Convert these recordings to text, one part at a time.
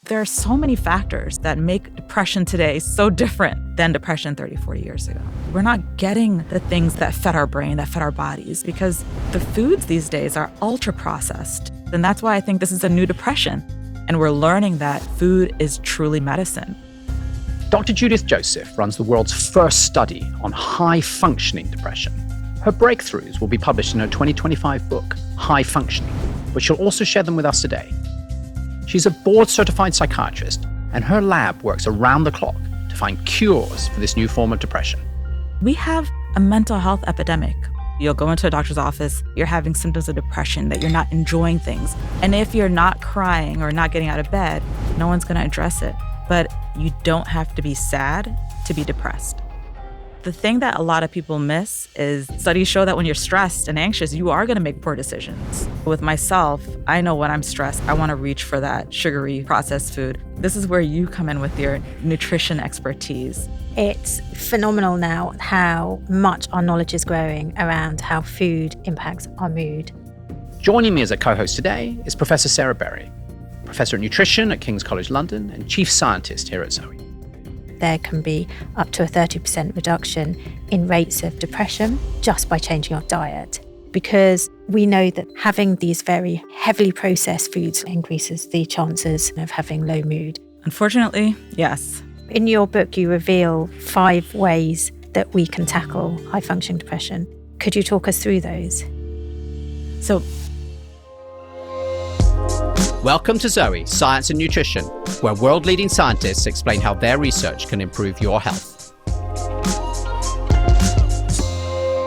There are so many factors that make depression today so different than depression 30, 40 years ago. We're not getting the things that fed our brain, that fed our bodies, because the foods these days are ultra processed. And that's why I think this is a new depression. And we're learning that food is truly medicine. Dr. Judith Joseph runs the world's first study on high-functioning depression. Her breakthroughs will be published in her 2025 book, High Functioning, but she'll also share them with us today. She's a board-certified psychiatrist, and her lab works around the clock to find cures for this new form of depression. We have a mental health epidemic. You'll go into a doctor's office, you're having symptoms of depression, that you're not enjoying things. And if you're not crying or not getting out of bed, no one's going to address it. But you don't have to be sad to be depressed. The thing that a lot of people miss is studies show that when you're stressed and anxious, you are going to make poor decisions. With myself, I know when I'm stressed, I want to reach for that sugary processed food. This is where you come in with your nutrition expertise. It's phenomenal now how much our knowledge is growing around how food impacts our mood. Joining me as a co-host today is Professor Sarah Berry, Professor of Nutrition at King's College London and Chief Scientist here at Zoe. There can be up to a 30% reduction in rates of depression just by changing our diet, because we know that having these very heavily processed foods increases the chances of having low mood. Unfortunately, yes. In your book, you reveal 5 ways that we can tackle high-functioning depression. Could you talk us through those? So, welcome to Zoe, Science and Nutrition, where world-leading scientists explain how their research can improve your health.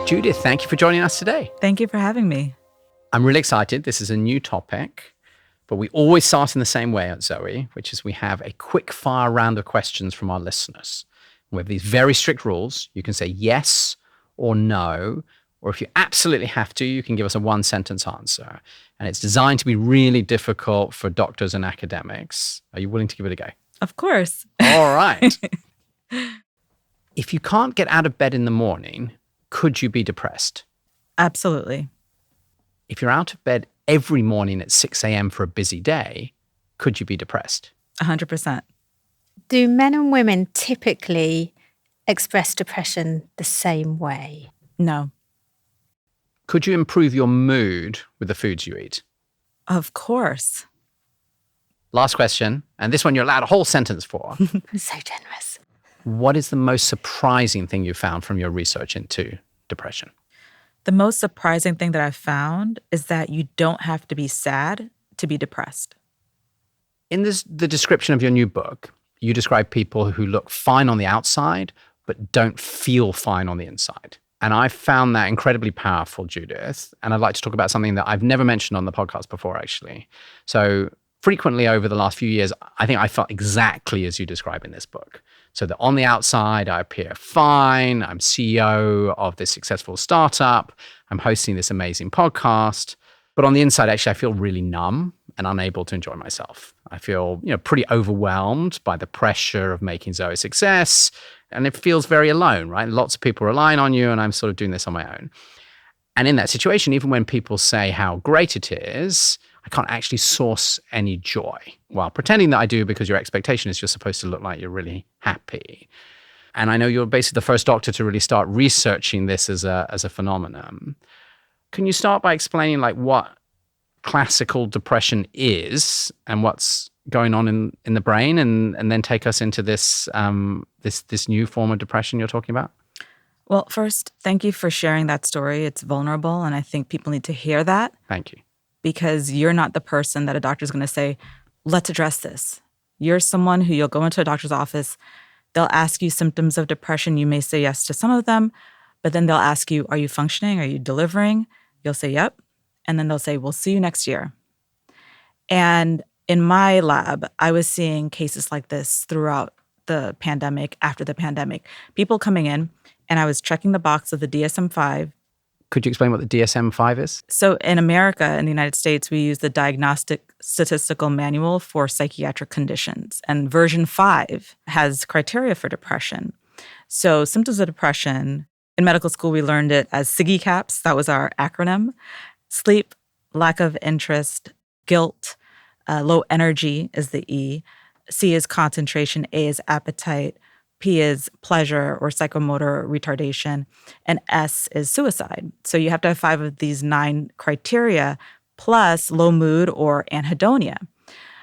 Judith, thank you for joining us today. thank you for having me. I'm really excited. This is a new topic, but we always start in the same way at Zoe, which is we have a quick-fire round of questions from our listeners. We have these very strict rules. You can say yes or no, or if you absolutely have to, you can give us a one-sentence answer. And it's designed to be really difficult for doctors and academics. Are you willing to give it a go? Of course. All right. If you can't get out of bed in the morning, could you be depressed? Absolutely. If you're out of bed every morning at 6 a.m. for a busy day, could you be depressed? 100%. Do men and women typically express depression the same way? No. Could you improve your mood with the foods you eat? Of course. Last question, and this one you're allowed a whole sentence for. So generous. What is the most surprising thing you found from your research into depression? The most surprising thing that I've found is that you don't have to be sad to be depressed. In the description of your new book, you describe people who look fine on the outside, but don't feel fine on the inside. And I found that incredibly powerful, Judith. And I'd like to talk about something that I've never mentioned on the podcast before, actually. So frequently over the last few years, I think I felt exactly as you describe in this book. So that on the outside, I appear fine. I'm CEO of this successful startup. I'm hosting this amazing podcast. But on the inside, actually, I feel really numb and unable to enjoy myself. I feel, pretty overwhelmed by the pressure of making Zoe a success. And it feels very alone, right? Lots of people relying on you, and I'm sort of doing this on my own. And in that situation, even when people say how great it is, I can't actually source any joy while pretending that I do, because your expectation is you're supposed to look like you're really happy. And I know you're basically the first doctor to really start researching this as a phenomenon. Can you start by explaining what classical depression is and what's going on in the brain, and then take us into this this new form of depression you're talking about? Well, first, thank you for sharing that story. It's vulnerable, and I think people need to hear that. Thank you. Because you're not the person that a doctor's going to say, let's address this. You're someone who you'll go into a doctor's office, they'll ask you symptoms of depression. You may say yes to some of them, but then they'll ask you, are you functioning? Are you delivering? You'll say, yep. And then they'll say, we'll see you next year. And in my lab, I was seeing cases like this throughout the pandemic, after the pandemic. People coming in, and I was checking the box of the DSM-5. Could you explain what the DSM-5 is? So in America, in the United States, we use the Diagnostic Statistical Manual for Psychiatric Conditions. And version 5 has criteria for depression. So symptoms of depression, in medical school, we learned it as SIGI CAPS. That was our acronym. Sleep, lack of interest, guilt, low energy is the E, C is concentration, A is appetite, P is pleasure or psychomotor retardation, and S is suicide. So you have to have 5 of these 9 criteria plus low mood or anhedonia.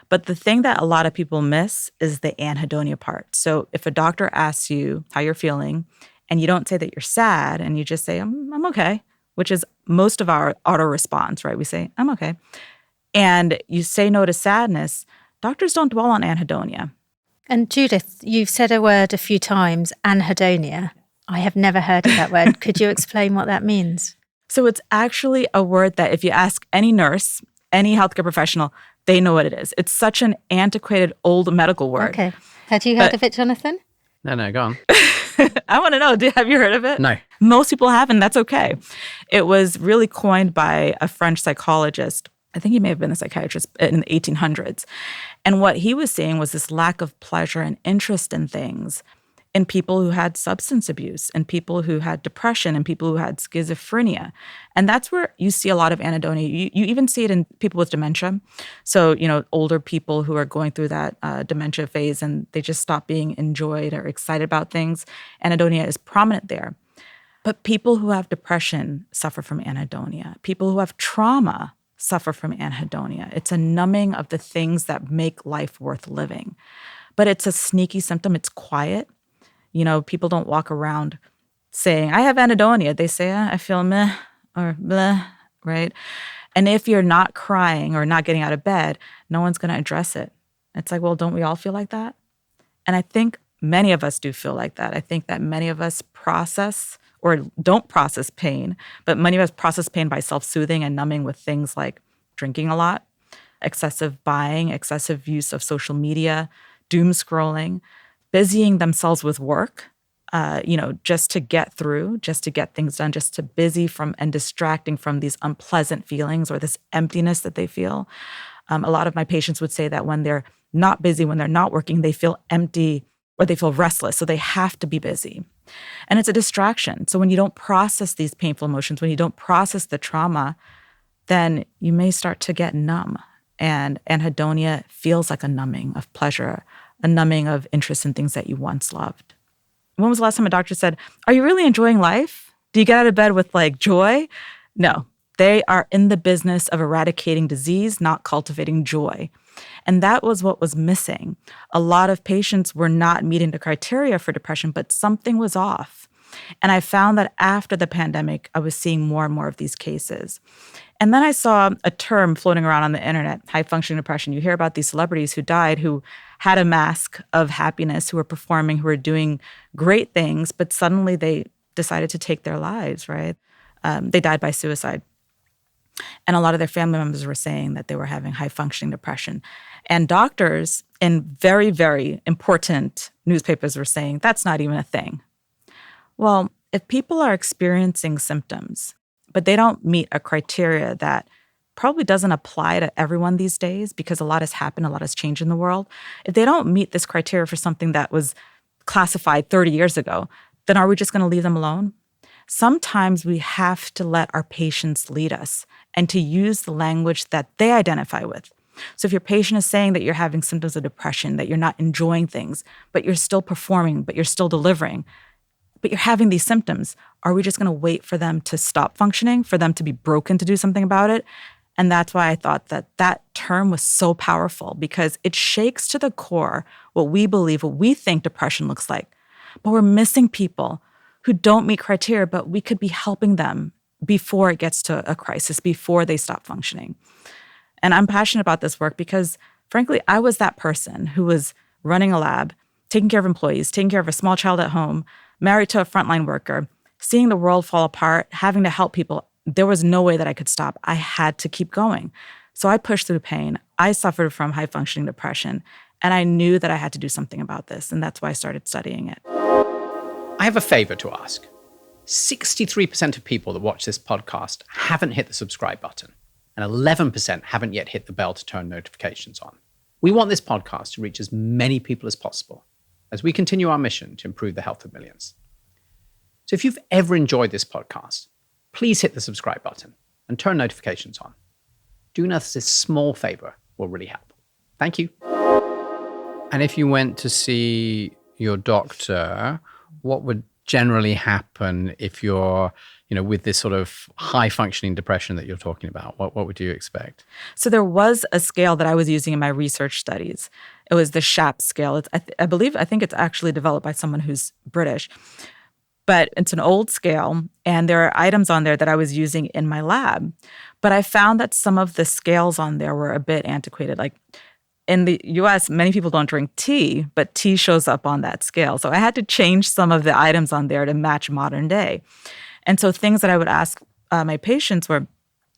But the thing that a lot of people miss is the anhedonia part. So if a doctor asks you how you're feeling and you don't say that you're sad and you just say, I'm okay, which is most of our auto response, right? We say, I'm okay. And you say no to sadness, doctors don't dwell on anhedonia. And Judith, you've said a word a few times, anhedonia. I have never heard of that word. Could you explain what that means? So it's actually a word that if you ask any nurse, any healthcare professional, they know what it is. It's such an antiquated old medical word. Okay. Had you heard of it, Jonathan? No, go on. I want to know, have you heard of it? No. Most people haven't. That's okay. It was really coined by a French psychologist. I think he may have been a psychiatrist in the 1800s. And what he was seeing was this lack of pleasure and interest in things in people who had substance abuse and people who had depression and people who had schizophrenia. And that's where you see a lot of anhedonia. You even see it in people with dementia. So, older people who are going through that dementia phase and they just stop being enjoyed or excited about things. Anhedonia is prominent there. But people who have depression suffer from anhedonia. People who have trauma suffer from anhedonia. It's a numbing of the things that make life worth living. But it's a sneaky symptom. It's quiet. People don't walk around saying, I have anhedonia. They say, I feel meh or bleh, right? And if you're not crying or not getting out of bed, no one's going to address it. It's like, well, don't we all feel like that? And I think many of us do feel like that. I think that many of us process or don't process pain, but many of us process pain by self-soothing and numbing with things like drinking a lot, excessive buying, excessive use of social media, doom scrolling, busying themselves with work, just to get through, just to get things done, just to busy from and distracting from these unpleasant feelings or this emptiness that they feel. A lot of my patients would say that when they're not busy, when they're not working, they feel empty or they feel restless. So they have to be busy. And it's a distraction. So when you don't process these painful emotions, when you don't process the trauma, then you may start to get numb. And anhedonia feels like a numbing of pleasure, a numbing of interest in things that you once loved. When was the last time a doctor said, are you really enjoying life? Do you get out of bed with joy? No, they are in the business of eradicating disease, not cultivating joy. And that was what was missing. A lot of patients were not meeting the criteria for depression, but something was off. And I found that after the pandemic, I was seeing more and more of these cases. And then I saw a term floating around on the internet, high-functioning depression. You hear about these celebrities who died, who had a mask of happiness, who were performing, who were doing great things, but suddenly they decided to take their lives, right? They died by suicide. And a lot of their family members were saying that they were having high-functioning depression. And doctors in very, very important newspapers were saying, that's not even a thing. Well, if people are experiencing symptoms, but they don't meet a criteria that probably doesn't apply to everyone these days because a lot has happened, a lot has changed in the world. If they don't meet this criteria for something that was classified 30 years ago, then are we just going to leave them alone? Sometimes we have to let our patients lead us and to use the language that they identify with. So if your patient is saying that you're having symptoms of depression, that you're not enjoying things, but you're still performing, but you're still delivering, but you're having these symptoms, are we just going to wait for them to stop functioning, for them to be broken to do something about it? And that's why I thought that that term was so powerful, because it shakes to the core what we believe, what we think depression looks like. But we're missing people who don't meet criteria, but we could be helping them before it gets to a crisis, before they stop functioning. And I'm passionate about this work because, frankly, I was that person who was running a lab, taking care of employees, taking care of a small child at home, married to a frontline worker, seeing the world fall apart, having to help people. There was no way that I could stop. I had to keep going. So I pushed through pain. I suffered from high-functioning depression, and I knew that I had to do something about this, and that's why I started studying it. I have a favor to ask. 63% of people that watch this podcast haven't hit the subscribe button, and 11% haven't yet hit the bell to turn notifications on. We want this podcast to reach as many people as possible as we continue our mission to improve the health of millions. So if you've ever enjoyed this podcast, please hit the subscribe button and turn notifications on. Doing us this small favor will really help. Thank you. And if you went to see your doctor, what would generally happen if you're, with this sort of high functioning depression that you're talking about? What would you expect? So there was a scale that I was using in my research studies. It was the SHAP scale. I think it's actually developed by someone who's British. But it's an old scale, and there are items on there that I was using in my lab. But I found that some of the scales on there were a bit antiquated. Like in the US, many people don't drink tea, but tea shows up on that scale. So I had to change some of the items on there to match modern day. And so things that I would ask my patients were,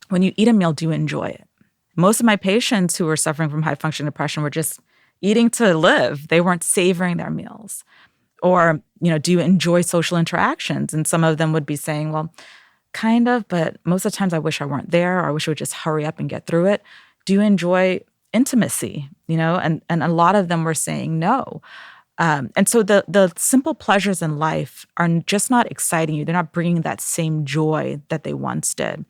when you eat a meal, do you enjoy it? Most of my patients who were suffering from high functioning depression were just eating to live. They weren't savoring their meals. Or, do you enjoy social interactions? And some of them would be saying, well, kind of, but most of the times I wish I weren't there, or I wish I would just hurry up and get through it. Do you enjoy intimacy? And a lot of them were saying no. And so the simple pleasures in life are just not exciting you. They're not bringing that same joy that they once did.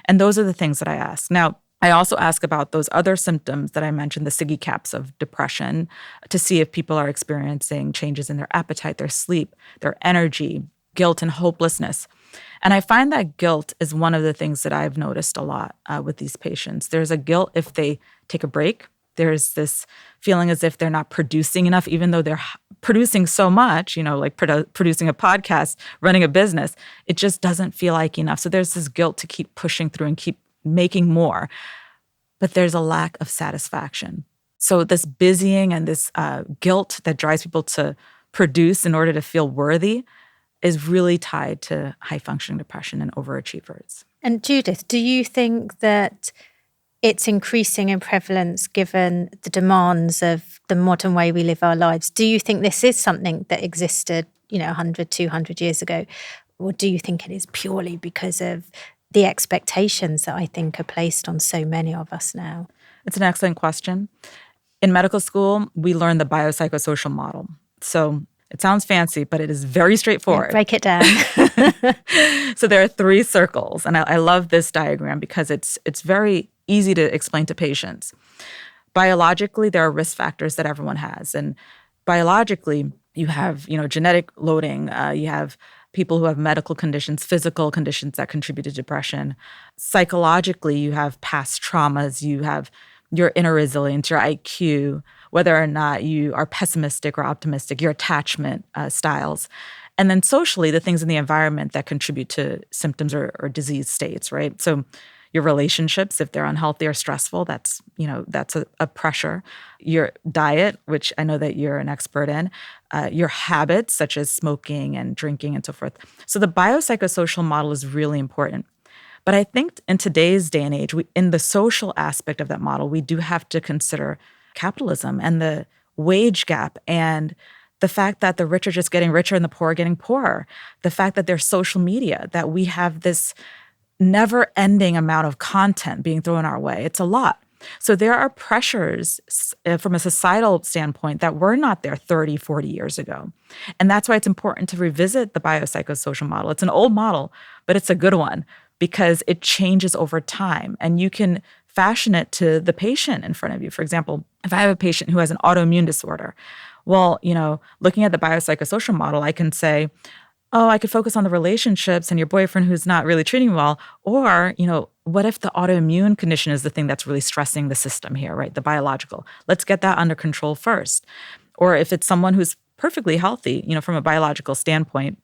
And those are the things that I ask. Now, I also ask about those other symptoms that I mentioned, the SIGI caps of depression, to see if people are experiencing changes in their appetite, their sleep, their energy, guilt, and hopelessness. And I find that guilt is one of the things that I've noticed a lot with these patients. There's a guilt if they take a break. There's this feeling as if they're not producing enough, even though they're producing so much, like producing a podcast, running a business. It just doesn't feel like enough. So there's this guilt to keep pushing through and keep making more. But there's a lack of satisfaction. So this busying and this guilt that drives people to produce in order to feel worthy is really tied to high-functioning depression and overachievers. And Judith, do you think that it's increasing in prevalence given the demands of the modern way we live our lives? Do you think this is something that existed, 100, 200 years ago? Or do you think it is purely because of the expectations that I think are placed on so many of us now? It's an excellent question. In medical school, we learn the biopsychosocial model. So it sounds fancy, but it is very straightforward. Yeah, break it down. So there are 3 circles, and I love this diagram because it's very easy to explain to patients. Biologically, there are risk factors that everyone has. And biologically, you have, genetic loading. You have people who have medical conditions, physical conditions that contribute to depression. Psychologically, you have past traumas. You have your inner resilience, your IQ, whether or not you are pessimistic or optimistic, your attachment styles. And then socially, the things in the environment that contribute to symptoms or disease states, right? So your relationships, if they're unhealthy or stressful, that's a pressure. Your diet, which I know that you're an expert in, your habits, such as smoking and drinking and so forth. So the biopsychosocial model is really important. But I think in today's day and age, in the social aspect of that model, we do have to consider capitalism and the wage gap and the fact that the rich are just getting richer and the poor are getting poorer. The fact that there's social media, that we have this never-ending amount of content being thrown our way. It's a lot. So there are pressures from a societal standpoint that were not there 30, 40 years ago. And that's why it's important to revisit the biopsychosocial model. It's an old model, but it's a good one because it changes over time. And you can fashion it to the patient in front of you. For example, if I have a patient who has an autoimmune disorder, well, looking at the biopsychosocial model, I can say, oh, I could focus on the relationships and your boyfriend who's not really treating you well. Or, what if the autoimmune condition is the thing that's really stressing the system here, right? The biological. Let's get that under control first. Or if it's someone who's perfectly healthy, from a biological standpoint,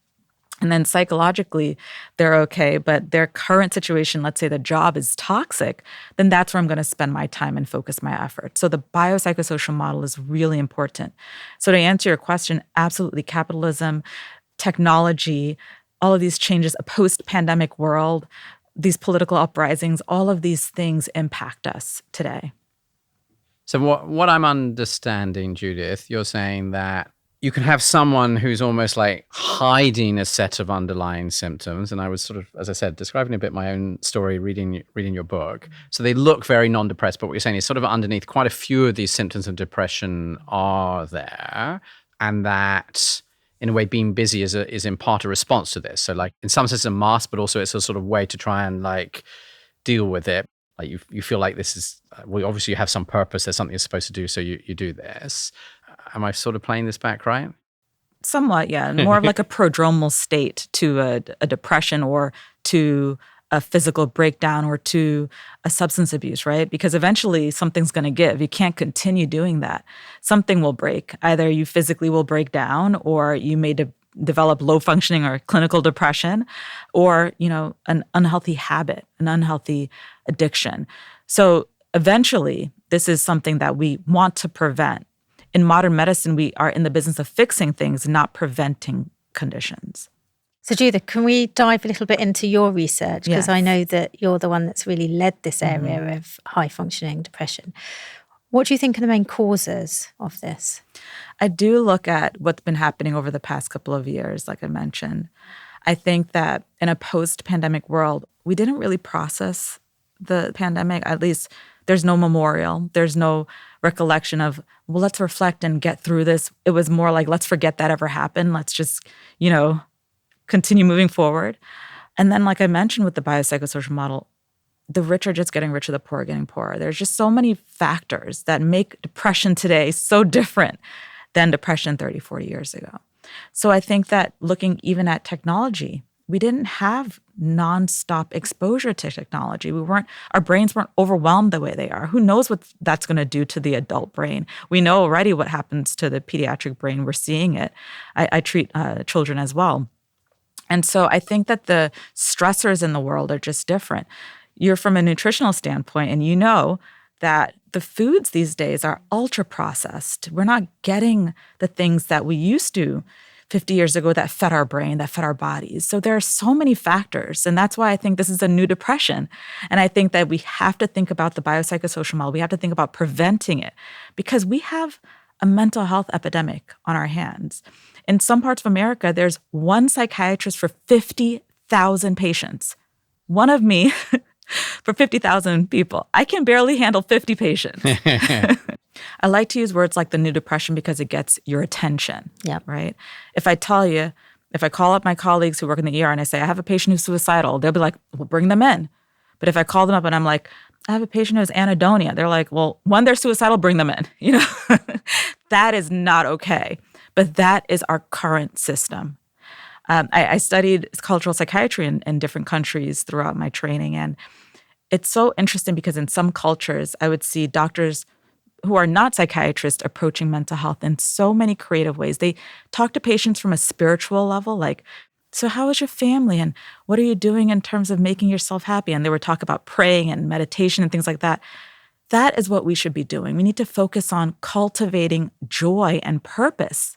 and then psychologically they're okay, but their current situation, let's say the job is toxic, then that's where I'm going to spend my time and focus my effort. So the biopsychosocial model is really important. So to answer your question, absolutely capitalism, technology, all of these changes, a post-pandemic world, these political uprisings, all of these things impact us today. So what I'm understanding, Judith, you're saying that you can have someone who's almost like hiding a set of underlying symptoms. And I was sort of, as I said, describing a bit my own story, reading your book. So they look very non-depressed, but what you're saying is sort of underneath quite a few of these symptoms of depression are there. And that, in a way, being busy is in part a response to this. So like in some sense a mask, but also it's a sort of way to try and like deal with it. Like you feel like this is, well, obviously you have some purpose, there's something you're supposed to do, so you do this. Am I sort of playing this back right? Somewhat, yeah. More of like a prodromal state to a depression or to a physical breakdown or to a substance abuse, right? Because eventually something's going to give. You can't continue doing that. Something will break. Either you physically will break down or you may develop low functioning or clinical depression or, an unhealthy habit, an unhealthy addiction. So eventually this is something that we want to prevent. In modern medicine, we are in the business of fixing things, not preventing conditions. So Judith, can we dive a little bit into your research? Because Yes. I know that you're the one that's really led this area of high functioning depression. What do you think are the main causes of this? I do look at what's been happening over the past couple of years, like I mentioned. I think that in a post-pandemic world, we didn't really process the pandemic. At least there's no memorial. There's no recollection of, well, let's reflect and get through this. It was more like, let's forget that ever happened. Let's just, continue moving forward. And then, like I mentioned with the biopsychosocial model, the rich are just getting richer, the poor are getting poorer. There's just so many factors that make depression today so different than depression 30, 40 years ago. So I think that looking even at technology, we didn't have nonstop exposure to technology. Our brains weren't overwhelmed the way they are. Who knows what that's going to do to the adult brain? We know already what happens to the pediatric brain. We're seeing it. I treat children as well. And so I think that the stressors in the world are just different. You're from a nutritional standpoint, and you know that the foods these days are ultra processed. We're not getting the things that we used to 50 years ago that fed our brain, that fed our bodies. So there are so many factors. And that's why I think this is a new depression. And I think that we have to think about the biopsychosocial model. We have to think about preventing it because we have a mental health epidemic on our hands. In some parts of America, there's one psychiatrist for 50,000 patients. One of me for 50,000 people. I can barely handle 50 patients. I like to use words like the new depression because it gets your attention, right? If I call up my colleagues who work in the ER and I say, I have a patient who's suicidal, they'll be like, well, bring them in. But if I call them up and I'm like, I have a patient who has anhedonia, they're like, well, when they're suicidal, bring them in. That is not okay. But that is our current system. I studied cultural psychiatry in different countries throughout my training. And it's so interesting because in some cultures, I would see doctors who are not psychiatrists approaching mental health in so many creative ways. They talk to patients from a spiritual level, like, so how is your family? And what are you doing in terms of making yourself happy? And they would talk about praying and meditation and things like that. That is what we should be doing. We need to focus on cultivating joy and purpose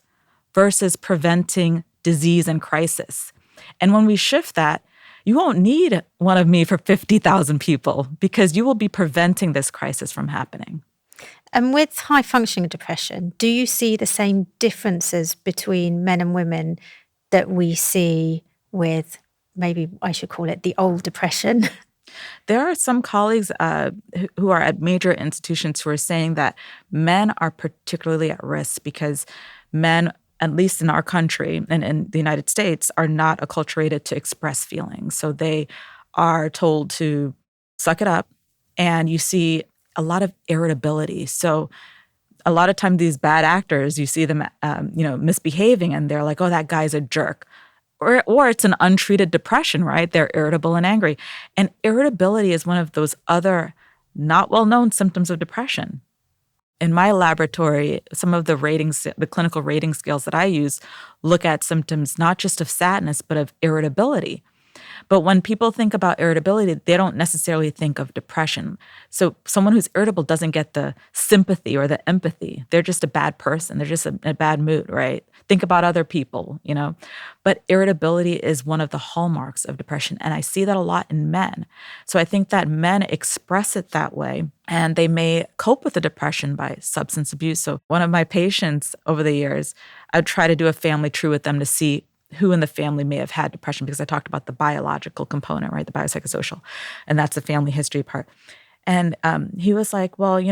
versus preventing disease and crisis. And when we shift that, you won't need one of me for 50,000 people because you will be preventing this crisis from happening. And with high functioning depression, do you see the same differences between men and women that we see with, maybe I should call it, the old depression? There are some colleagues who are at major institutions who are saying that men are particularly at risk because men, at least in our country and in the United States, are not acculturated to express feelings. So they are told to suck it up, and you see a lot of irritability. So a lot of times these bad actors, you see them, misbehaving, and they're like, oh, that guy's a jerk. Or it's an untreated depression, right? They're irritable and angry. And irritability is one of those other not well-known symptoms of depression. In my laboratory, some of the ratings, the clinical rating scales that I use look at symptoms not just of sadness, but of irritability. But when people think about irritability, they don't necessarily think of depression. So someone who's irritable doesn't get the sympathy or the empathy. They're just a bad person. They're just in a bad mood, right? Think about other people, But irritability is one of the hallmarks of depression. And I see that a lot in men. So I think that men express it that way, and they may cope with the depression by substance abuse. So one of my patients over the years, I'd try to do a family tree with them to see who in the family may have had depression, because I talked about the biological component, right? The biopsychosocial. And that's the family history part. And he was like, well,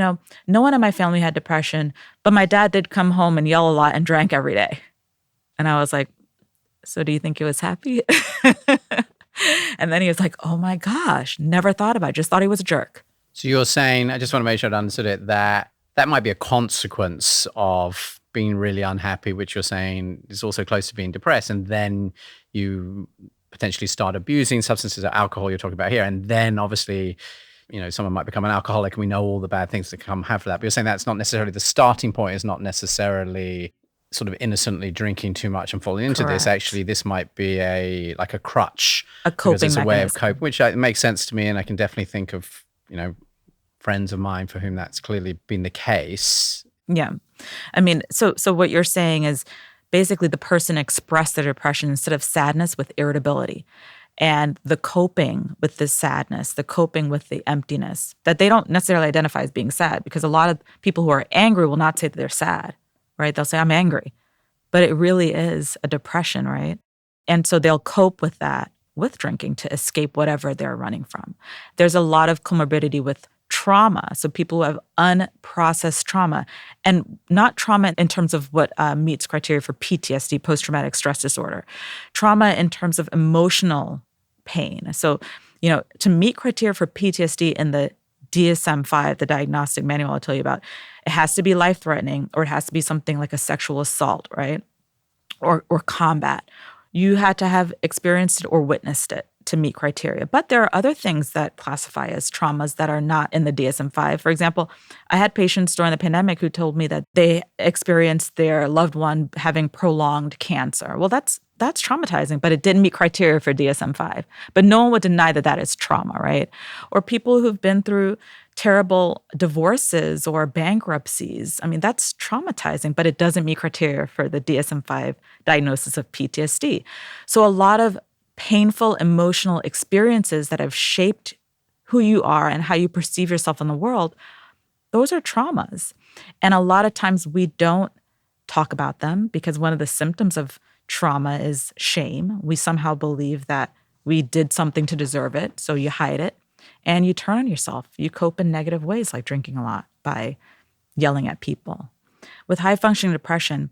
no one in my family had depression, but my dad did come home and yell a lot and drank every day. And I was like, so do you think he was happy? And then he was like, oh my gosh, never thought about it. Just thought he was a jerk. So you're saying, I just want to make sure I understood it, that might be a consequence of being really unhappy, which you're saying is also close to being depressed, and then you potentially start abusing substances or alcohol you're talking about here, and then obviously, someone might become an alcoholic, and we know all the bad things that come after that. But you're saying that's not necessarily the starting point, is not necessarily sort of innocently drinking too much and falling into this. Actually, this might be a crutch, a coping because it's mechanism. a way of coping, which makes sense to me, and I can definitely think of friends of mine for whom that's clearly been the case. Yeah, I mean, so what you're saying is basically the person expressed their depression instead of sadness with irritability, and the coping with this sadness, the coping with the emptiness that they don't necessarily identify as being sad, because a lot of people who are angry will not say that they're sad. Right? They'll say, I'm angry. But it really is a depression, right? And so they'll cope with that with drinking to escape whatever they're running from. There's a lot of comorbidity with trauma. So people who have unprocessed trauma, and not trauma in terms of what meets criteria for PTSD, post-traumatic stress disorder. Trauma in terms of emotional pain. So, to meet criteria for PTSD in the DSM-5, the diagnostic manual I'll tell you about, it has to be life-threatening, or it has to be something like a sexual assault, right? Or combat. You had to have experienced it or witnessed it to meet criteria. But there are other things that classify as traumas that are not in the DSM-5. For example, I had patients during the pandemic who told me that they experienced their loved one having prolonged cancer. Well, that's traumatizing, but it didn't meet criteria for DSM-5. But no one would deny that that is trauma, right? Or people who've been through terrible divorces or bankruptcies. I mean, that's traumatizing, but it doesn't meet criteria for the DSM-5 diagnosis of PTSD. So a lot of painful emotional experiences that have shaped who you are and how you perceive yourself in the world, those are traumas. And a lot of times we don't talk about them because one of the symptoms of trauma is shame. We somehow believe that we did something to deserve it, so you hide it, and you turn on yourself. You cope in negative ways, like drinking a lot, by yelling at people. With high-functioning depression,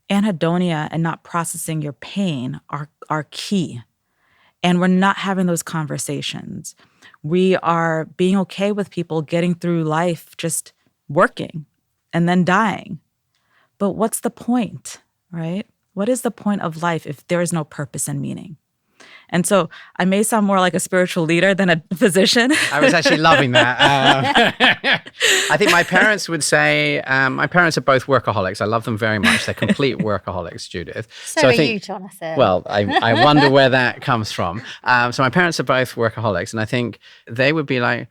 anhedonia and not processing your pain are key. And we're not having those conversations. We are being okay with people getting through life just working and then dying. But what's the point, right? What is the point of life if there is no purpose and meaning? And so I may sound more like a spiritual leader than a physician. I was actually loving that. I think my parents would say, my parents are both workaholics. I love them very much. They're complete workaholics, Judith. So I think, you, Jonathan. Well, I wonder where that comes from. So my parents are both workaholics, and I think they would be like,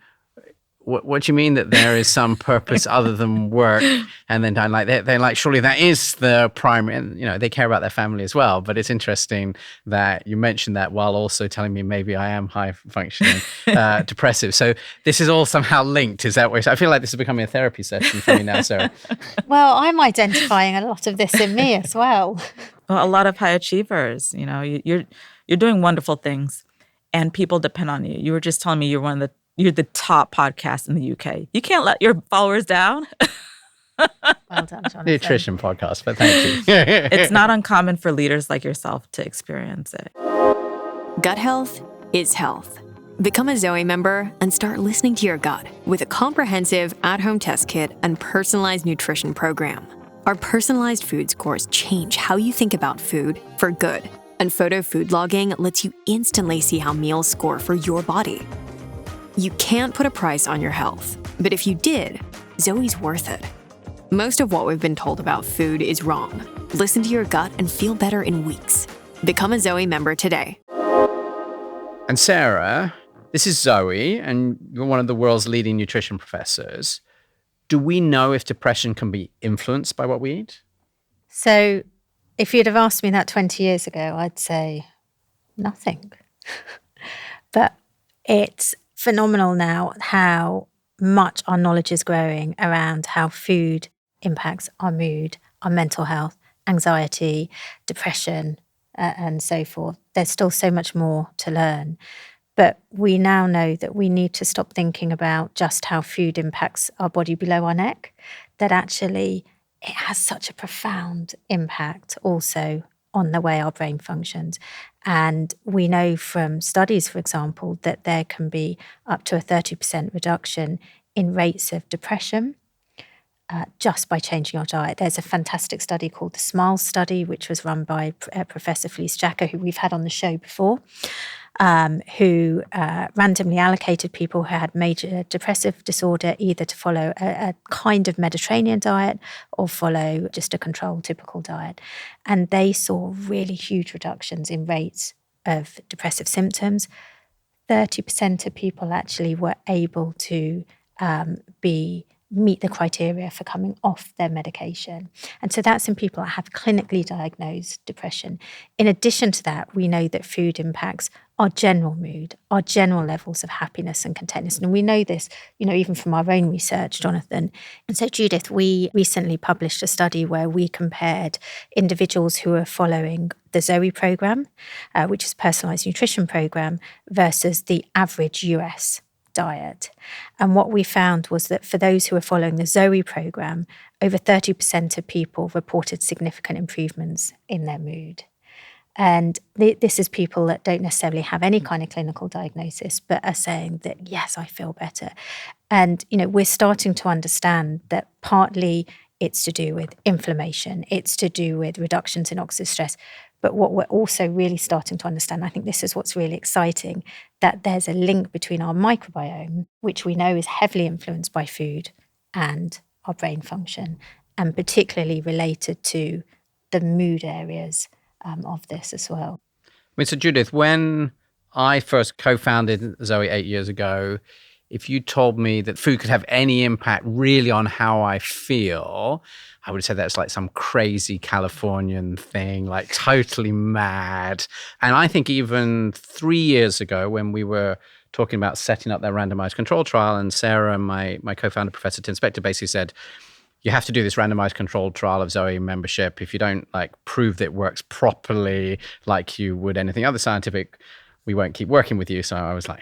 what do you mean that there is some purpose other than work? And then I'm like, they're like, surely that is the primary, and they care about their family as well. But it's interesting that you mentioned that while also telling me maybe I am high functioning depressive. So this is all somehow linked. Is that what I feel like this is becoming a therapy session for me now, Sarah? Well, I'm identifying a lot of this in me as well. Well, a lot of high achievers, you're doing wonderful things, and people depend on you. You were just telling me you're the top podcast in the UK. You can't let your followers down. Well done, Jonathan. Nutrition podcast, but thank you. It's not uncommon for leaders like yourself to experience it. Gut health is health. Become a Zoe member and start listening to your gut with a comprehensive at-home test kit and personalized nutrition program. Our personalized food scores change how you think about food for good, and photo food logging lets you instantly see how meals score for your body. You can't put a price on your health, but if you did, Zoe's worth it. Most of what we've been told about food is wrong. Listen to your gut and feel better in weeks. Become a Zoe member today. And Sarah, this is Zoe, and you're one of the world's leading nutrition professors. Do we know if depression can be influenced by what we eat? So if you'd have asked me that 20 years ago, I'd say nothing. But it's phenomenal now how much our knowledge is growing around how food impacts our mood, our mental health, anxiety, depression, and so forth. There's still so much more to learn. But we now know that we need to stop thinking about just how food impacts our body below our neck, that actually it has such a profound impact also on the way our brain functions. And we know from studies, for example, that there can be up to a 30% reduction in rates of depression just by changing your diet. There's a fantastic study called the SMILE study, which was run by Professor Felice Jacka, who we've had on the show before, who randomly allocated people who had major depressive disorder either to follow a kind of Mediterranean diet or follow just a controlled typical diet. And they saw really huge reductions in rates of depressive symptoms. 30% of people actually were able to meet the criteria for coming off their medication. And so that's in people that have clinically diagnosed depression. In addition to that, we know that food impacts our general mood, our general levels of happiness and contentness. And we know this, even from our own research, Jonathan. And so, Judith, we recently published a study where we compared individuals who are following the Zoe program, which is a personalized nutrition program, versus the average US diet. And what we found was that for those who were following the Zoe program, over 30% of people reported significant improvements in their mood. And this is people that don't necessarily have any kind of clinical diagnosis, but are saying that, yes, I feel better. And, we're starting to understand that partly it's to do with inflammation, it's to do with reductions in oxidative stress. But what we're also really starting to understand, I think this is what's really exciting, that there's a link between our microbiome, which we know is heavily influenced by food, and our brain function, and particularly related to the mood areas of this as well. So Judith, when I first co-founded Zoe 8 years ago, if you told me that food could have any impact really on how I feel, I would say that's like some crazy Californian thing, like totally mad. And I think even 3 years ago when we were talking about setting up that randomized control trial, and Sarah, my co-founder, Professor Tim Spector, basically said, you have to do this randomized controlled trial of Zoe membership. If you don't prove that it works properly like you would anything other scientific, we won't keep working with you. So I was like,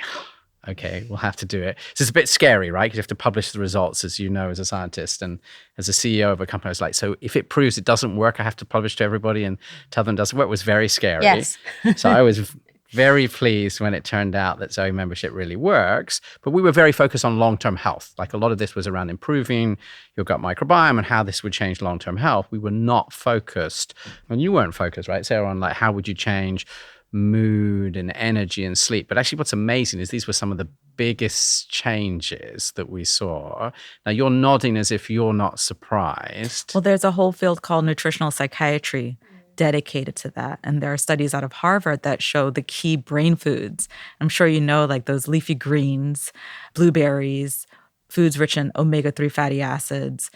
okay, we'll have to do it. So it's a bit scary, right? Because you have to publish the results, as you know, as a scientist and as a CEO of a company. I was like, so if it proves it doesn't work, I have to publish to everybody and tell them it doesn't work. It was very scary. Yes. So I was very pleased when it turned out that Zoe membership really works. But we were very focused on long-term health. Like a lot of this was around improving your gut microbiome and how this would change long-term health. We were not focused, and you weren't focused, right, Sarah, on how would you change mood and energy and sleep. But actually what's amazing is these were some of the biggest changes that we saw. Now you're nodding as if you're not surprised. Well, there's a whole field called nutritional psychiatry dedicated to that. And there are studies out of Harvard that show the key brain foods. I'm sure you know, like those leafy greens, blueberries, foods rich in omega-3 fatty acids,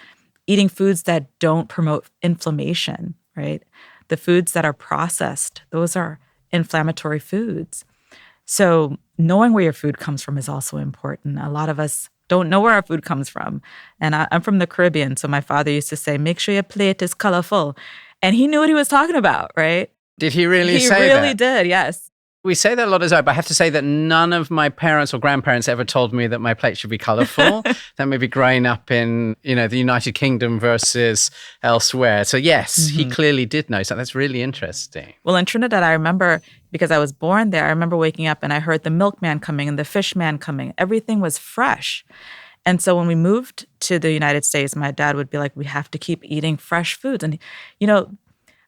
eating foods that don't promote inflammation, right? The foods that are processed, those are inflammatory foods. So knowing where your food comes from is also important. A lot of us don't know where our food comes from. And I'm from the Caribbean, so my father used to say, make sure your plate is colorful. And he knew what he was talking about, right? Did he really say that? He really did, yes. We say that a lot as well, but I have to say that none of my parents or grandparents ever told me that my plate should be colorful. That may be growing up in, the United Kingdom versus elsewhere. So yes, he clearly did know. So that's really interesting. Well, in Trinidad, I remember, because I was born there, I remember waking up and I heard the milkman coming and the fish man coming. Everything was fresh. And so when we moved to the United States, my dad would be like, we have to keep eating fresh foods. And,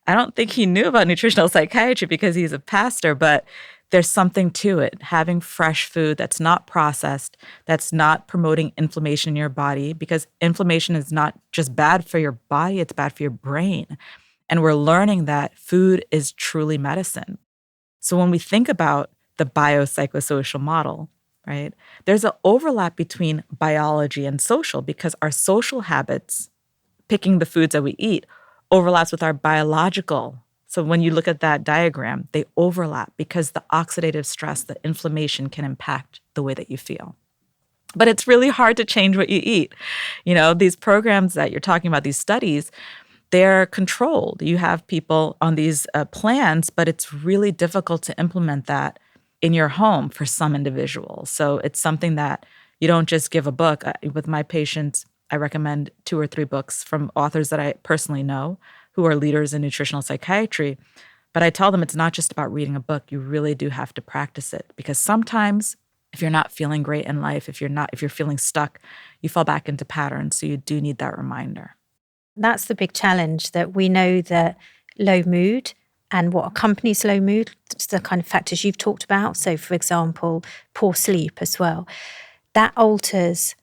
I don't think he knew about nutritional psychiatry because he's a pastor, but there's something to it. Having fresh food that's not processed, that's not promoting inflammation in your body, because inflammation is not just bad for your body, it's bad for your brain. And we're learning that food is truly medicine. So when we think about the biopsychosocial model, right, there's an overlap between biology and social, because our social habits, picking the foods that we eat, overlaps with our biological. So when you look at that diagram, they overlap because the oxidative stress, the inflammation can impact the way that you feel. But it's really hard to change what you eat. These programs that you're talking about, these studies, they're controlled. You have people on these plans, but it's really difficult to implement that in your home for some individuals. So it's something that you don't just give a book. With my patients, I recommend 2 or 3 books from authors that I personally know who are leaders in nutritional psychiatry. But I tell them it's not just about reading a book. You really do have to practice it, because sometimes if you're not feeling great in life, if you're feeling stuck, you fall back into patterns. So you do need that reminder. That's the big challenge, that we know that low mood and what accompanies low mood, the kind of factors you've talked about. So, for example, poor sleep as well. That alters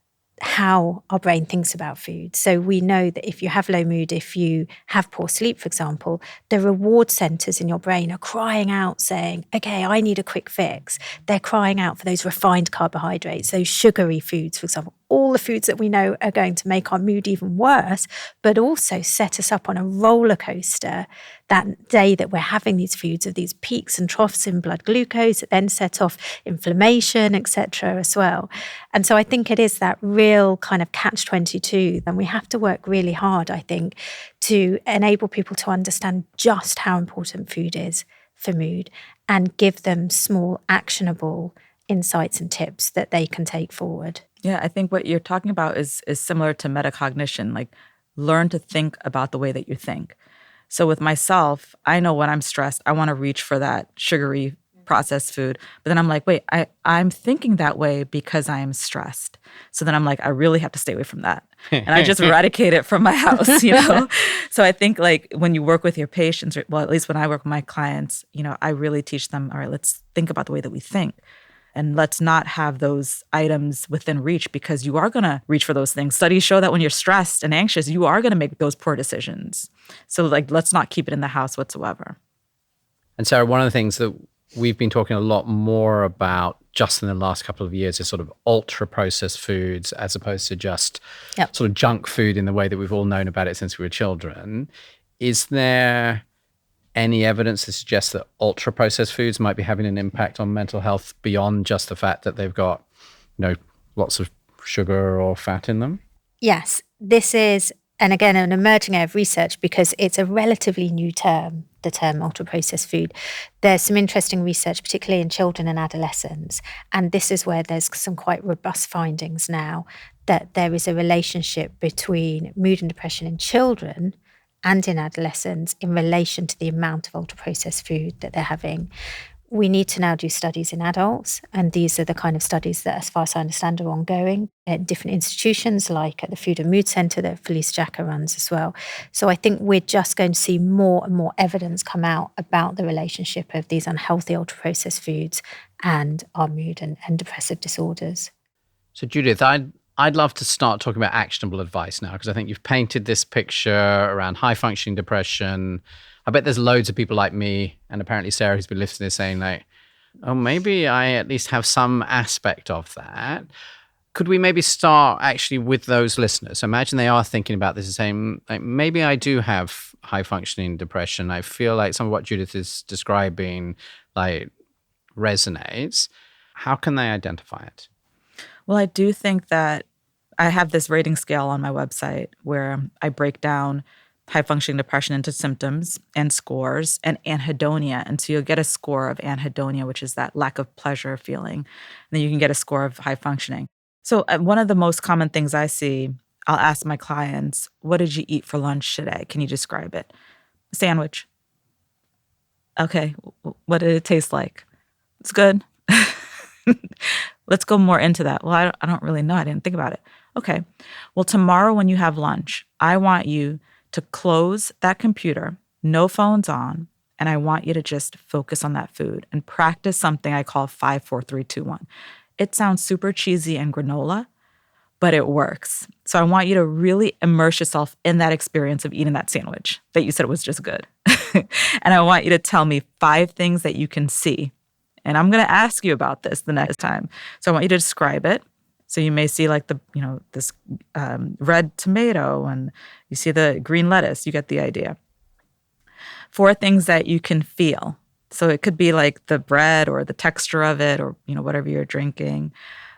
how our brain thinks about food. So we know that if you have low mood, if you have poor sleep, for example, the reward centers in your brain are crying out saying, okay, I need a quick fix. They're crying out for those refined carbohydrates, those sugary foods, for example, all the foods that we know are going to make our mood even worse, but also set us up on a roller coaster that day that we're having these foods, of these peaks and troughs in blood glucose that then set off inflammation, etc. as well. And so I think it is that real kind of catch-22, and we have to work really hard, I think, to enable people to understand just how important food is for mood and give them small, actionable insights and tips that they can take forward. Yeah, I think what you're talking about is similar to metacognition, like learn to think about the way that you think. So with myself, I know when I'm stressed, I want to reach for that sugary processed food. But then I'm like, wait, I'm thinking that way because I am stressed. So then I'm like, I really have to stay away from that. And I just eradicate it from my house, you know? So I think like when you work with your patients, well, at least when I work with my clients, you know, I really teach them, all right, let's think about the way that we think. And let's not have those items within reach, because you are going to reach for those things. Studies show that when you're stressed and anxious, you are going to make those poor decisions. So like, let's not keep it in the house whatsoever. And Sarah, one of the things that we've been talking a lot more about just in the last couple of years is sort of ultra processed foods, as opposed to just sort of junk food in the way that we've all known about it since we were children. Is there any evidence to suggest that ultra processed foods might be having an impact on mental health beyond just the fact that they've got, you know, lots of sugar or fat in them? Yes, this is, and again, an emerging area of research, because it's a relatively new term, the term ultra-processed food. There's some interesting research, particularly in children and adolescents, and this is where there's some quite robust findings now, that there is a relationship between mood and depression in children and in adolescents in relation to the amount of ultra-processed food that they're having. We need to now do studies in adults, and these are the kind of studies that, as far as I understand, are ongoing at different institutions, like at the Food and Mood Centre that Felice Jacka runs as well. So I think we're just going to see more and more evidence come out about the relationship of these unhealthy ultra-processed foods and our mood and depressive disorders. So Judith, I'd love to start talking about actionable advice now, because I think you've painted this picture around high-functioning depression. I bet there's loads of people like me, and apparently Sarah, who's been listening to this, saying like, oh, maybe I at least have some aspect of that. Could we maybe start actually with those listeners? So imagine they are thinking about this and saying, like, maybe I do have high-functioning depression. I feel like some of what Judith is describing like resonates. How can they identify it? Well, I do think that I have this rating scale on my website where I break down high-functioning depression into symptoms and scores and anhedonia. And so you'll get a score of anhedonia, which is that lack of pleasure feeling. And then you can get a score of high-functioning. So one of the most common things I see, I'll ask my clients, what did you eat for lunch today? Can you describe it? Sandwich. Okay, what did it taste like? It's good. Let's go more into that. Well, I don't really know. I didn't think about it. Okay. Well, tomorrow when you have lunch, I want you to close that computer, no phones on, and I want you to just focus on that food and practice something I call 5, 4, 3, 2, 1. It sounds super cheesy and granola, but it works. So I want you to really immerse yourself in that experience of eating that sandwich that you said was just good. And I want you to tell me 5 things that you can see. And I'm going to ask you about this the next time. So I want you to describe it. So you may see like this red tomato, and you see the green lettuce. You get the idea. 4 things that you can feel. So it could be like the bread or the texture of it, or whatever you're drinking.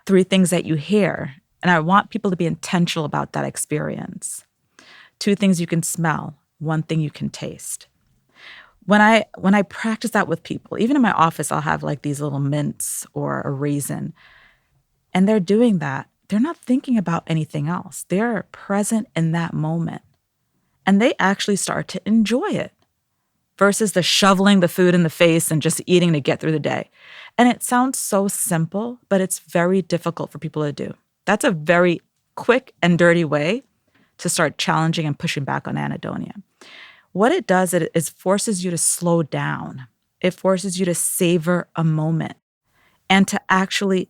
3 things that you hear. And I want people to be intentional about that experience. 2 things you can smell. 1 thing you can taste. When I practice that with people, even in my office, I'll have like these little mints or a raisin, and they're doing that. They're not thinking about anything else. They're present in that moment, and they actually start to enjoy it. versus the shoveling the food in the face and just eating to get through the day. And it sounds so simple, but it's very difficult for people to do. That's a very quick and dirty way to start challenging and pushing back on anhedonia. What it does is forces you to slow down. It forces you to savor a moment and to actually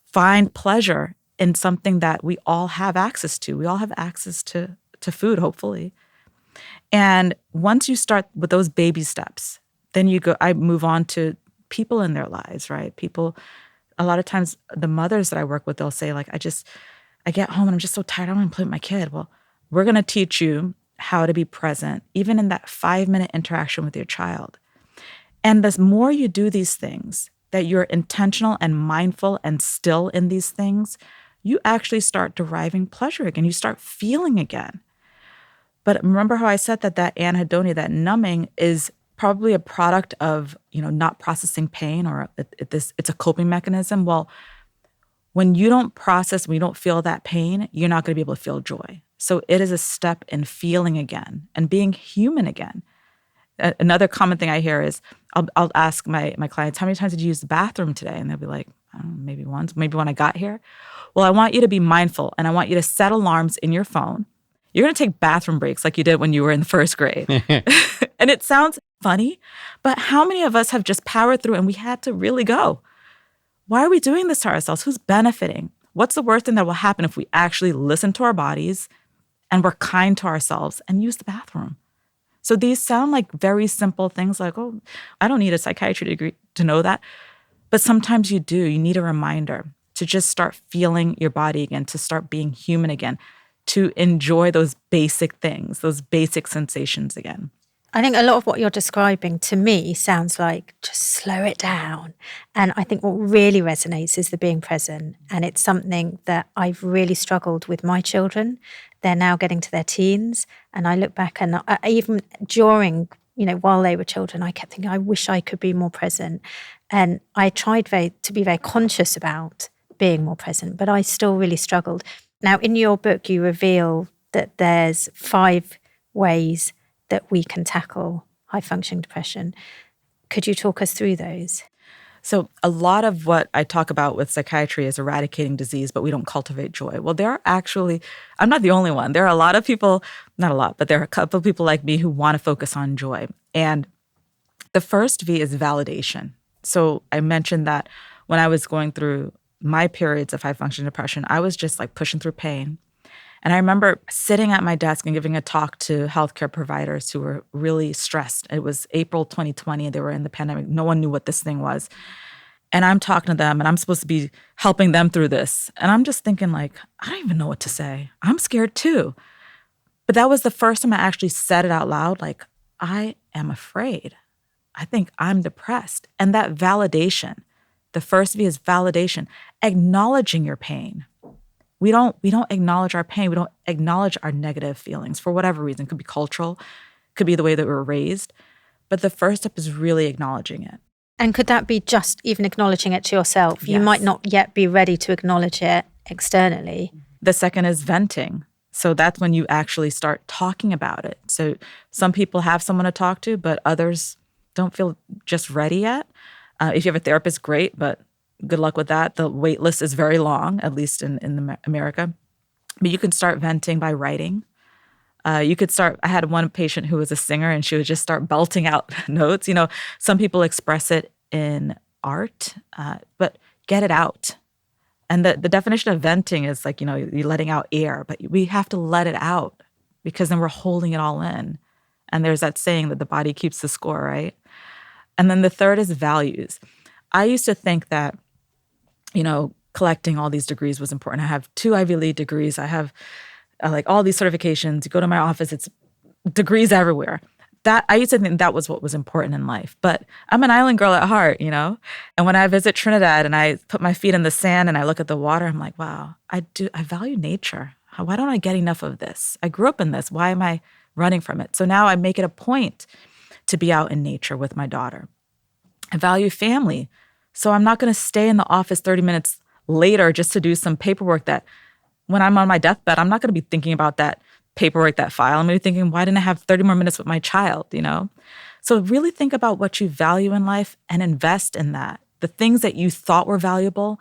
find pleasure in something that we all have access to. We all have access to food, hopefully. And once you start with those baby steps, then I move on to people in their lives, right? People, a lot of times the mothers that I work with, they'll say like, I get home and I'm just so tired, I want to play with my kid. Well, we're going to teach you how to be present, even in that 5-minute interaction with your child. And the more you do these things, that you're intentional and mindful and still in these things, you actually start deriving pleasure again. You start feeling again. But remember how I said that anhedonia, that numbing, is probably a product of, not processing pain, or it's a coping mechanism. Well, when you don't process, when you don't feel that pain, you're not going to be able to feel joy. So it is a step in feeling again and being human again. Another common thing I hear is I'll ask my clients, how many times did you use the bathroom today? And they'll be like, I don't know, maybe once, maybe when I got here. Well, I want you to be mindful, and I want you to set alarms in your phone. You're going to take bathroom breaks like you did when you were in the first grade. And it sounds funny, but how many of us have just powered through and we had to really go? Why are we doing this to ourselves? Who's benefiting? What's the worst thing that will happen if we actually listen to our bodies and we're kind to ourselves and use the bathroom? So these sound like very simple things like, oh, I don't need a psychiatry degree to know that. But sometimes you do. You need a reminder to just start feeling your body again, to start being human again, to enjoy those basic things, those basic sensations again. I think a lot of what you're describing to me sounds like just slow it down. And I think what really resonates is the being present. And it's something that I've really struggled with my children. They're now getting to their teens. And I look back and even during, while they were children, I kept thinking, I wish I could be more present. And I tried to be very conscious about being more present, but I still really struggled. Now, in your book, you reveal that there's 5 ways that we can tackle high-functioning depression. Could you talk us through those? So a lot of what I talk about with psychiatry is eradicating disease, but we don't cultivate joy. Well, there are actually, I'm not the only one. There are a lot of people, not a lot, but there are a couple of people like me who want to focus on joy. And the first V is validation. So I mentioned that when I was going through my periods of high-functioning depression, I was just like pushing through pain. And I remember sitting at my desk and giving a talk to healthcare providers who were really stressed. It was April 2020. They were in the pandemic. No one knew what this thing was. And I'm talking to them, and I'm supposed to be helping them through this. And I'm just thinking like, I don't even know what to say. I'm scared too. But that was the first time I actually said it out loud, like, I am afraid. I think I'm depressed. And that validation, the first V is validation, acknowledging your pain. We don't acknowledge our pain. We don't acknowledge our negative feelings for whatever reason. It could be cultural, could be the way that we were raised. But the first step is really acknowledging it. And could that be just even acknowledging it to yourself? Yes. You might not yet be ready to acknowledge it externally. The second is venting. So that's when you actually start talking about it. So some people have someone to talk to, but others don't feel just ready yet. If you have a therapist, great, but good luck with that. The wait list is very long, at least in America. But you can start venting by writing. I had one patient who was a singer, and she would just start belting out notes. Some people express it in art, but get it out. And the definition of venting is like, you're letting out air, but we have to let it out because then we're holding it all in. And there's that saying that the body keeps the score, right? And then the third is values. I used to think that, collecting all these degrees was important. I have 2 Ivy League degrees. I have like all these certifications. You go to my office, it's degrees everywhere. That I used to think that was what was important in life. But I'm an island girl at heart, And when I visit Trinidad and I put my feet in the sand and I look at the water, I'm like, wow, I value nature. Why don't I get enough of this? I grew up in this. Why am I running from it? So now I make it a point to be out in nature with my daughter. I value family. So I'm not going to stay in the office 30 minutes later just to do some paperwork that when I'm on my deathbed, I'm not going to be thinking about that paperwork, that file, I'm going to be thinking, why didn't I have 30 more minutes with my child, So really think about what you value in life and invest in that. The things that you thought were valuable,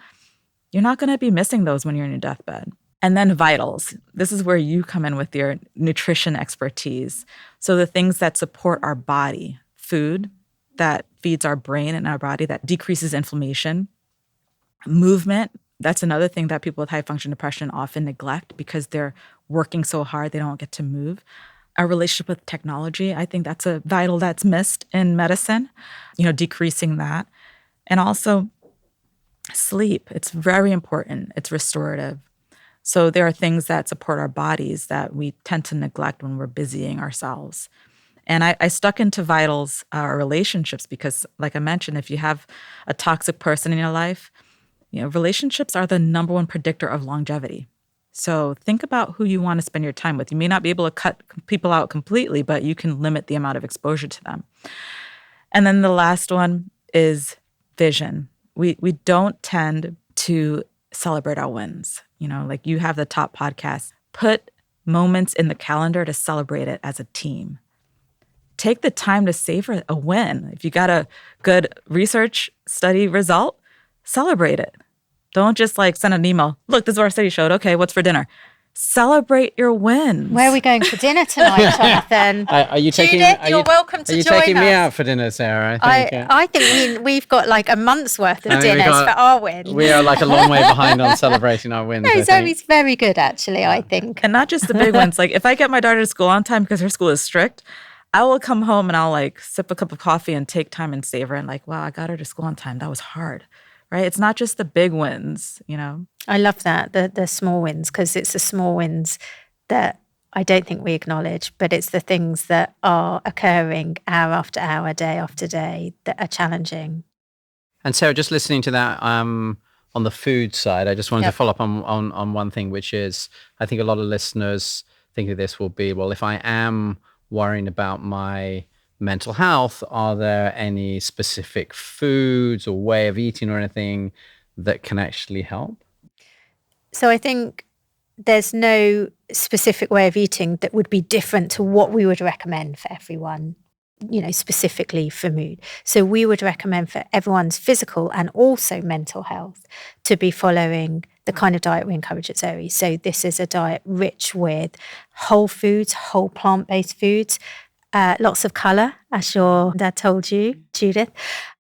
you're not going to be missing those when you're in your deathbed. And then vitals. This is where you come in with your nutrition expertise. So the things that support our body, food that feeds our brain and our body, that decreases inflammation, movement. That's another thing that people with high function depression often neglect because they're working so hard, they don't get to move. Our relationship with technology, I think that's a vital that's missed in medicine, decreasing that. And also sleep. It's very important. It's restorative. So there are things that support our bodies that we tend to neglect when we're busying ourselves. And I stuck into vitals, relationships, because like I mentioned, if you have a toxic person in your life, relationships are the number one predictor of longevity. So think about who you want to spend your time with. You may not be able to cut people out completely, but you can limit the amount of exposure to them. And then the last one is vision. We don't tend to celebrate our wins. Like you have the top podcast. Put moments in the calendar to celebrate it as a team. Take the time to savor a win. If you got a good research study result, celebrate it. Don't just send an email. Look, this is what our study showed. Okay, what's for dinner? Celebrate your wins. Where are we going for dinner tonight, Jonathan? Are you taking? Judith, you're welcome to join us. Are you taking me out for dinner, Sarah? I think we've got a month's worth of dinners for our wins. We are a long way behind on celebrating our wins. No, Zoe's very good, actually, I think. And not just the big ones. If I get my daughter to school on time because her school is strict, I will come home and I'll sip a cup of coffee and take time and savor and wow, I got her to school on time. That was hard. Right? It's not just the big wins, I love that, the small wins, because it's the small wins that I don't think we acknowledge, but it's the things that are occurring hour after hour, day after day, that are challenging. And Sarah, just listening to that on the food side, I just wanted to follow up on one thing, which is I think a lot of listeners think of this will be, well, if I am worrying about my mental health, are there any specific foods or way of eating or anything that can actually help? So I think there's no specific way of eating that would be different to what we would recommend for everyone, specifically for mood. So we would recommend for everyone's physical and also mental health to be following the kind of diet we encourage at Zoe. So this is a diet rich with whole foods, whole plant-based foods, lots of colour, as your dad told you, Judith.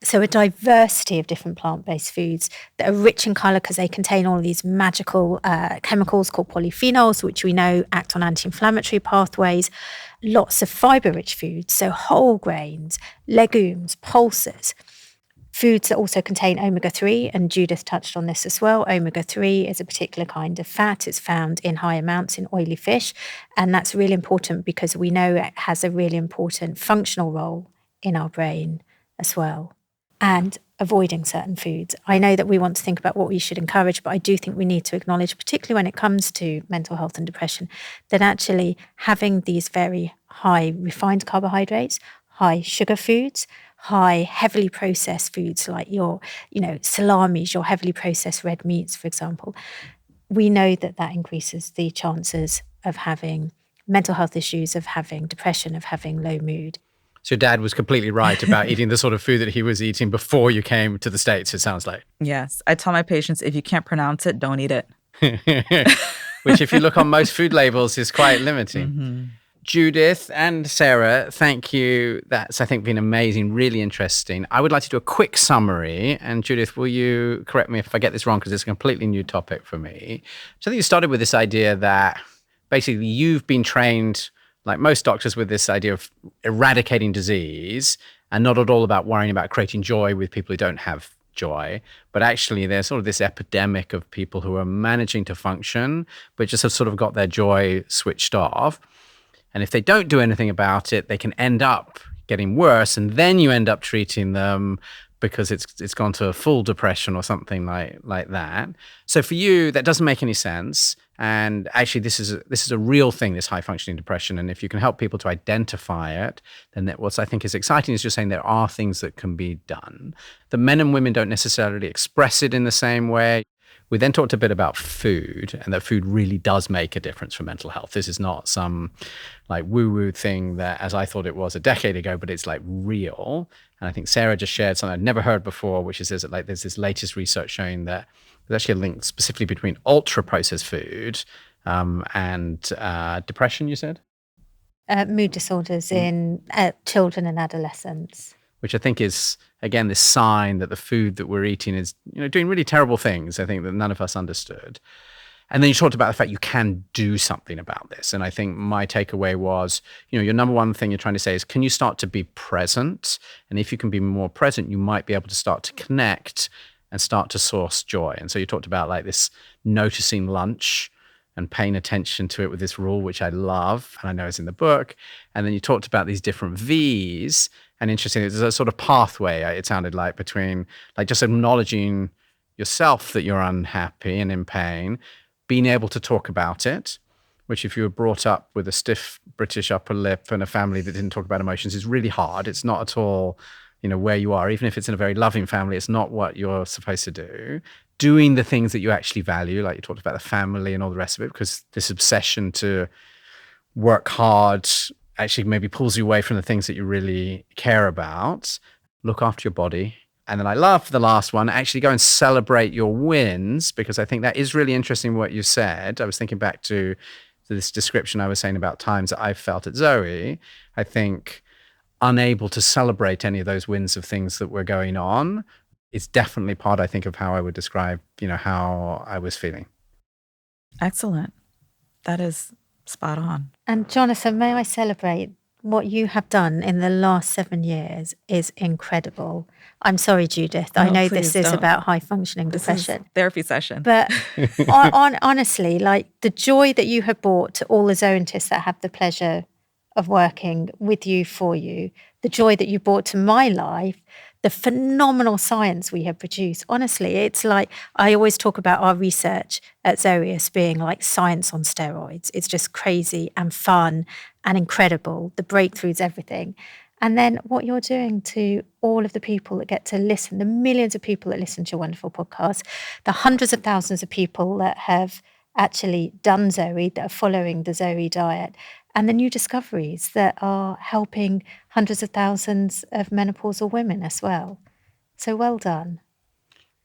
So a diversity of different plant-based foods that are rich in colour because they contain all of these magical chemicals called polyphenols, which we know act on anti-inflammatory pathways. Lots of fibre-rich foods, so whole grains, legumes, pulses. Foods that also contain omega-3, and Judith touched on this as well. Omega-3 is a particular kind of fat. It's found in high amounts in oily fish, and that's really important because we know it has a really important functional role in our brain as well. And avoiding certain foods. I know that we want to think about what we should encourage, but I do think we need to acknowledge, particularly when it comes to mental health and depression, that actually having these very high refined carbohydrates, high sugar foods, high heavily processed foods like your, salamis, your heavily processed red meats, for example, we know that increases the chances of having mental health issues, of having depression, of having low mood. So Dad was completely right about eating the sort of food that he was eating before you came to the States, it sounds like. Yes. I tell my patients, if you can't pronounce it, don't eat it. Which, if you look on most food labels, is quite limiting. Mm-hmm. Judith and Sarah, thank you. That's, I think, been amazing, really interesting. I would like to do a quick summary. And Judith, will you correct me if I get this wrong, because it's a completely new topic for me. So I think you started with this idea that basically you've been trained, like most doctors, with this idea of eradicating disease and not at all about worrying about creating joy with people who don't have joy, but actually there's sort of this epidemic of people who are managing to function, but just have sort of got their joy switched off. And if they don't do anything about it, they can end up getting worse. And then you end up treating them because it's gone to a full depression or something like that. So for you, that doesn't make any sense. And actually, this is a real thing, this high functioning depression. And if you can help people to identify it, then what I think is exciting is just saying there are things that can be done. The men and women don't necessarily express it in the same way. We then talked a bit about food, and that food really does make a difference for mental health. This is not some like woo-woo thing that, as I thought it was a decade ago, but it's like real. And I think Sarah just shared something I'd never heard before, which is that like there's this latest research showing that there's actually a link specifically between ultra-processed food and depression, you said? Mood disorders in children and adolescents. Which I think is, again, this sign that the food that we're eating is, doing really terrible things, I think, that none of us understood. And then you talked about the fact you can do something about this. And I think my takeaway was, your number one thing you're trying to say is, can you start to be present? And if you can be more present, you might be able to start to connect and start to source joy. And so you talked about like this noticing lunch and paying attention to it with this rule, which I love, and I know is in the book. And then you talked about these different V's. And interesting, there's a sort of pathway, it sounded like, between like just acknowledging yourself that you're unhappy and in pain, being able to talk about it, which if you were brought up with a stiff British upper lip and a family that didn't talk about emotions is really hard. It's not at all, where you are. Even if it's in a very loving family, it's not what you're supposed to do. Doing the things that you actually value, like you talked about the family and all the rest of it, because this obsession to work hard actually maybe pulls you away from the things that you really care about. Look after your body. And then I love the last one, actually go and celebrate your wins, because I think that is really interesting what you said. I was thinking back to this description I was saying about times that I felt at Zoe. I think unable to celebrate any of those wins of things that were going on is definitely part, I think, of how I would describe, how I was feeling. Excellent. That is spot on. And Jonathan, may I celebrate what you have done in the last 7 years is incredible. I'm sorry, Judith. I know this is about high functioning depression. Therapy session. But honestly, like the joy that you have brought to all the zoantists that have the pleasure of working with you, for you, the joy that you brought to my life, the phenomenal science we have produced. Honestly, it's like, I always talk about our research at Zoe as being like science on steroids. It's just crazy and fun and incredible. The breakthroughs, everything. And then what you're doing to all of the people that get to listen, the millions of people that listen to your wonderful podcast, the hundreds of thousands of people that have actually done Zoe, that are following the Zoe diet, and the new discoveries that are helping hundreds of thousands of menopausal women as well. So well done.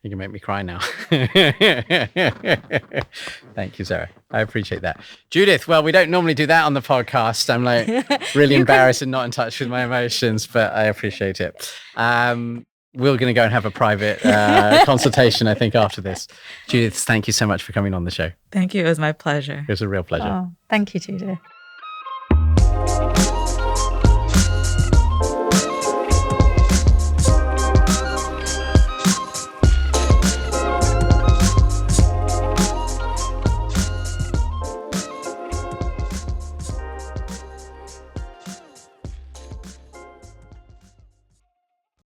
You can make me cry now. Thank you, Sarah. I appreciate that. Judith, well, we don't normally do that on the podcast. I'm like really embarrassed and not in touch with my emotions, but I appreciate it. We're going to go and have a private consultation, I think, after this. Judith, thank you so much for coming on the show. Thank you. It was my pleasure. It was a real pleasure. Oh, thank you, Judith.